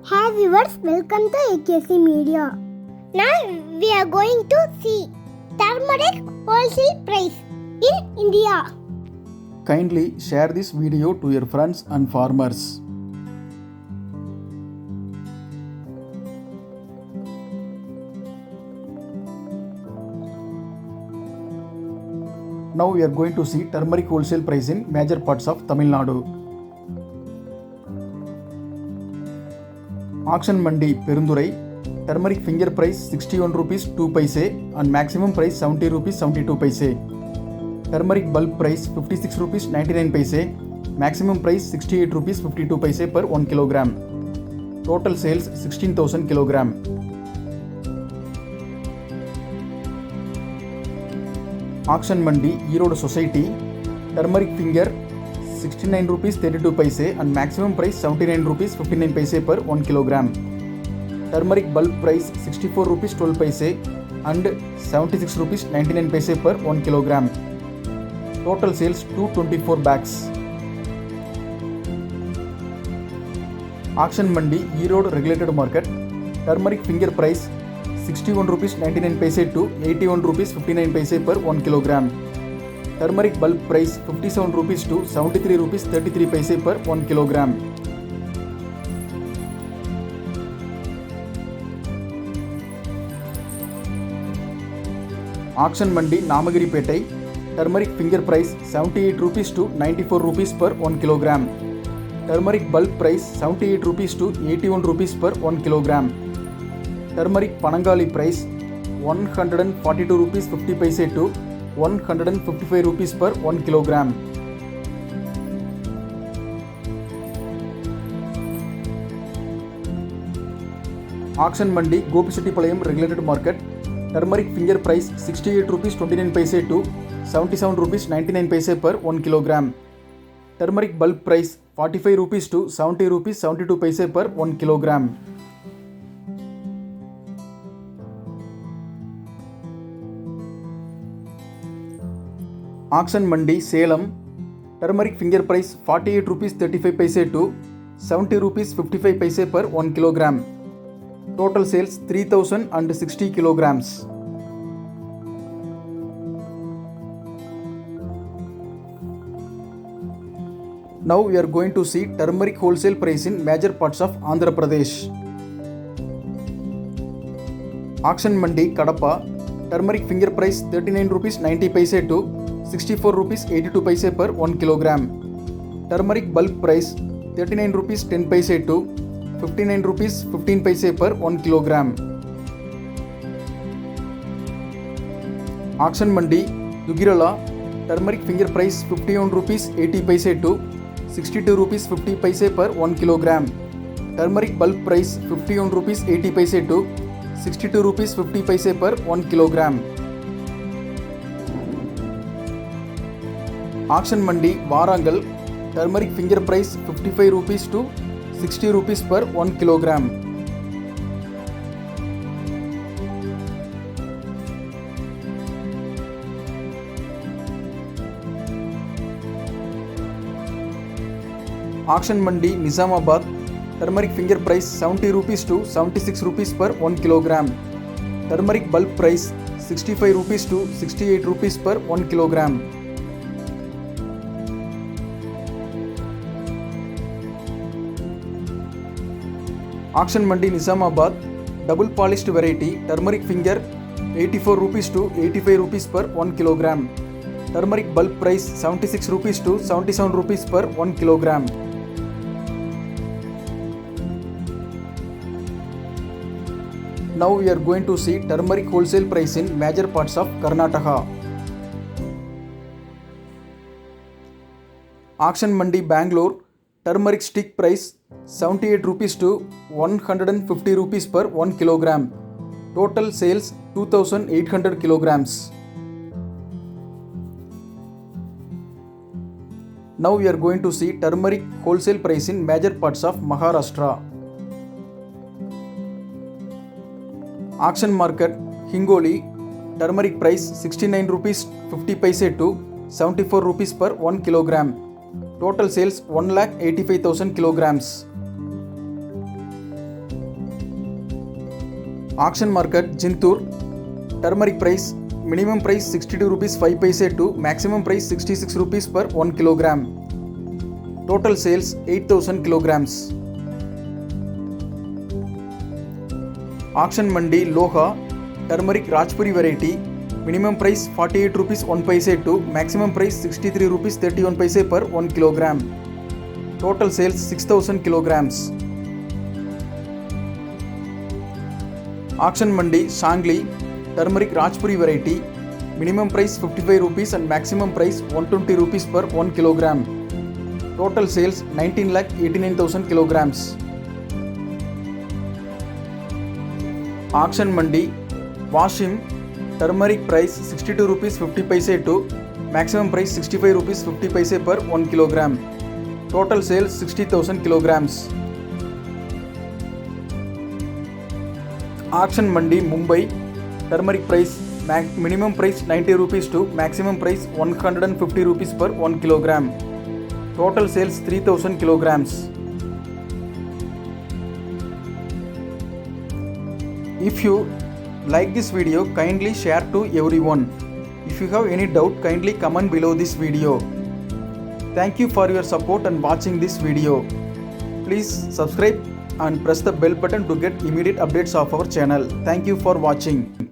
Hey viewers, welcome to AKC Media. Now we are going to see turmeric wholesale price in India. Kindly share this video to your friends and farmers. Now we are going to see turmeric wholesale price in major parts of Tamil Nadu. Auction Mandi Perundurai, turmeric finger price 61 rupees 2 paise and maximum price 70 rupees 72 paise. Turmeric bulk price 56 rupees 99 paise, maximum price 68 rupees 52 paise per 1 kilogram. Total sales 16,000 kilogram. Auction Mandi Erode Society, turmeric finger 69 rupees 32 paise and maximum price 79 rupees 59 paise per 1 kilogram. Turmeric bulk price 64 rupees 12 paise and 76 rupees 99 paise per 1 kilogram. Total sales 224 bags. Auction Mandi Erode Regulated Market, turmeric finger price 61 rupees 99 paise to 81 rupees 59 paise per 1 kilogram. Turmeric bulk price 57 rupees to 73 rupees 33 paise per 1 kilogram. Auction Mandi Namagiri Petai, turmeric finger price 78 rupees to 94 rupees per 1 kilogram. Turmeric bulk price 78 rupees to 81 rupees per 1 kilogram. Turmeric Panangali price 142 rupees 50 paise to 155 rupees per 1 kilogram. Auction Mandi Gopisettipalayam Regulated Market, turmeric finger price 68 rupees 29 paise to 77 rupees 99 paise per 1 kilogram. Turmeric bulk price 45 rupees to 70 rupees 72 paise per 1 kilogram. Auction Mandi Salem, turmeric finger price 48 rupees 35 paise to 70 rupees 55 paise per 1 kilogram. Total sales 3060 kilograms. Now we are going to see turmeric wholesale price in major parts of Andhra Pradesh. Auction Mandi Kadapa, turmeric finger price 39 rupees 90 paise to 64 rupees 82 paise per 1 kilogram. Turmeric bulk price 39 rupees 10 paise to 59 rupees 15 paise per 1 kilogram. Auction Mandi Dugirala, turmeric finger price 51 rupees 80 paise to 62 rupees 50 paise per 1 kilogram. Turmeric bulk price 51 rupees 80 paise to 62 rupees 50 paise per 1 kilogram. Auction Mandi Warangal, turmeric finger price 55 rupees to 60 rupees per 1 kilogram. Auction Mandi Nizamabad, turmeric finger price 70 rupees to 76 rupees per 1 kilogram. Turmeric bulk price 65 rupees to 68 rupees per 1 kilogram. Auction Mandi Nizamabad, double polished variety, turmeric finger 84 rupees to 85 rupees per 1 kilogram. Turmeric bulk price 76 rupees to 77 rupees per 1 kilogram. Now we are going to see turmeric wholesale price in major parts of Karnataka. Auction Mandi Bangalore, turmeric stick price 78 rupees to 150 rupees per 1 kilogram. Total sales 2800 kilograms. Now we are going to see turmeric wholesale price in major parts of Maharashtra. Auction Market Hingoli, turmeric price 69 rupees 50 paise to 74 rupees per 1 kilogram. Total sales 1,85,000 kilograms. Auction market Jintur. Turmeric price minimum price 62 rupees 5 paise to maximum price 66 rupees per 1 kilogram. Total sales 8000 kilograms. Auction mandi Loha. Turmeric Rajpuri variety. Minimum price 48 rupees 1 paise to maximum price 63 rupees 31 paise per 1 kilogram. Total sales 6000 kilograms. Auction mandi Sangli. Turmeric Rajpuri variety. Minimum price 55 rupees and maximum price 120 rupees per 1 kilogram. Total sales 19,89,000 kilograms. Auction mandi Washim. Turmeric price 62 rupees 50 paise to maximum price 65 rupees 50 paise per 1 kilogram. Total sales 60,000 kilograms. Auction mandi Mumbai. Turmeric price minimum price 90 rupees to maximum price 150 rupees per 1 kilogram. Total sales 3000 kilograms. If you like this video, kindly share to everyone. If you have any doubt, kindly comment below this video. Thank you for your support and watching this video. Please subscribe and press the bell button to get immediate updates of our channel. Thank you for watching.